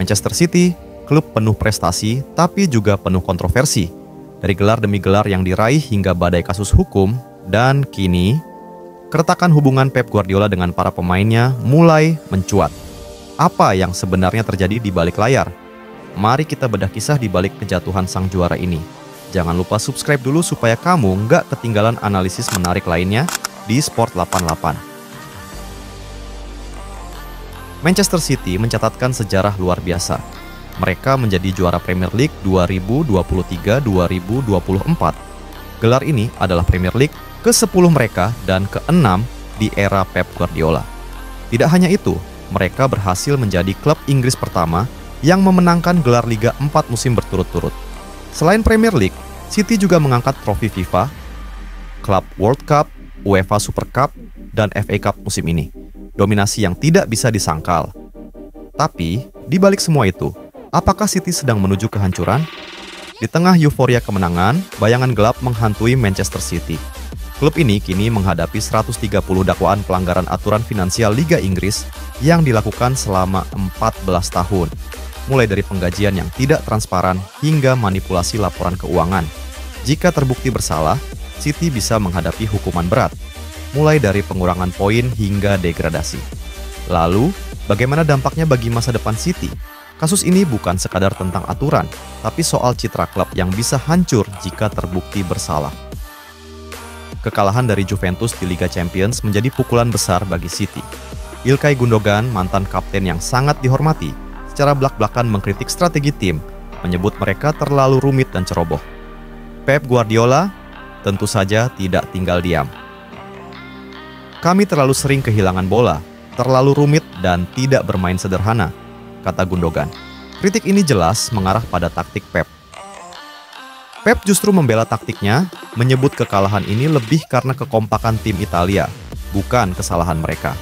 Manchester City, klub penuh prestasi tapi juga penuh kontroversi. Dari gelar demi gelar yang diraih hingga badai kasus hukum, dan kini keretakan hubungan Pep Guardiola dengan para pemainnya mulai mencuat. Apa yang sebenarnya terjadi di balik layar? Mari kita bedah kisah di balik kejatuhan sang juara ini. Jangan lupa subscribe dulu supaya kamu nggak ketinggalan analisis menarik lainnya di Sport 88. Manchester City mencatatkan sejarah luar biasa. Mereka menjadi juara Premier League 2023-2024. Gelar ini adalah Premier League ke-10 mereka dan ke-6 di era Pep Guardiola. Tidak hanya itu, mereka berhasil menjadi klub Inggris pertama yang memenangkan gelar Liga 4 musim berturut-turut. Selain Premier League, City juga mengangkat trofi FIFA, Club World Cup, UEFA Super Cup, dan FA Cup musim ini. Dominasi yang tidak bisa disangkal. Tapi, di balik semua itu, apakah City sedang menuju kehancuran? Di tengah euforia kemenangan, bayangan gelap menghantui Manchester City. Klub ini kini menghadapi 130 dakwaan pelanggaran aturan finansial Liga Inggris yang dilakukan selama 14 tahun. Mulai dari penggajian yang tidak transparan hingga manipulasi laporan keuangan. Jika terbukti bersalah, City bisa menghadapi hukuman berat, mulai dari pengurangan poin hingga degradasi. Lalu, bagaimana dampaknya bagi masa depan City? Kasus ini bukan sekadar tentang aturan, tapi soal citra klub yang bisa hancur jika terbukti bersalah. Kekalahan dari Juventus di Liga Champions menjadi pukulan besar bagi City. Ilkay Gundogan, mantan kapten yang sangat dihormati, secara blak-blakan mengkritik strategi tim, menyebut mereka terlalu rumit dan ceroboh. Pep Guardiola tentu saja tidak tinggal diam. Kami terlalu sering kehilangan bola, terlalu rumit dan tidak bermain sederhana, kata Gundogan. Kritik ini jelas mengarah pada taktik Pep. Pep justru membela taktiknya, menyebut kekalahan ini lebih karena kekompakan tim Italia, bukan kesalahan mereka.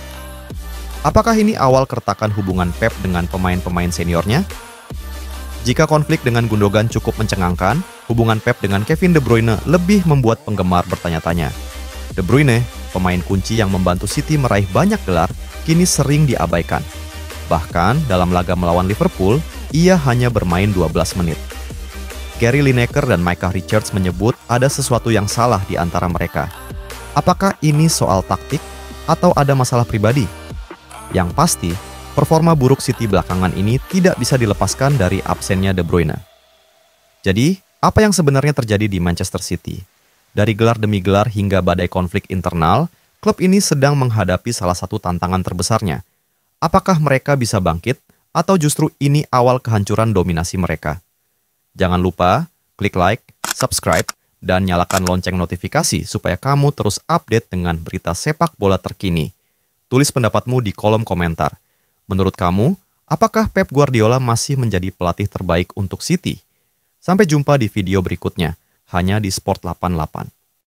Apakah ini awal keretakan hubungan Pep dengan pemain-pemain seniornya? Jika konflik dengan Gundogan cukup mencengangkan, hubungan Pep dengan Kevin De Bruyne lebih membuat penggemar bertanya-tanya. De Bruyne, pemain kunci yang membantu City meraih banyak gelar, kini sering diabaikan. Bahkan dalam laga melawan Liverpool, ia hanya bermain 12 menit. Gary Lineker dan Micah Richards menyebut ada sesuatu yang salah di antara mereka. Apakah ini soal taktik atau ada masalah pribadi? Yang pasti, performa buruk City belakangan ini tidak bisa dilepaskan dari absennya De Bruyne. Jadi, apa yang sebenarnya terjadi di Manchester City? Dari gelar demi gelar hingga badai konflik internal, klub ini sedang menghadapi salah satu tantangan terbesarnya. Apakah mereka bisa bangkit, atau justru ini awal kehancuran dominasi mereka? Jangan lupa klik like, subscribe, dan nyalakan lonceng notifikasi supaya kamu terus update dengan berita sepak bola terkini. Tulis pendapatmu di kolom komentar. Menurut kamu, apakah Pep Guardiola masih menjadi pelatih terbaik untuk City? Sampai jumpa di video berikutnya, hanya di Sport 88.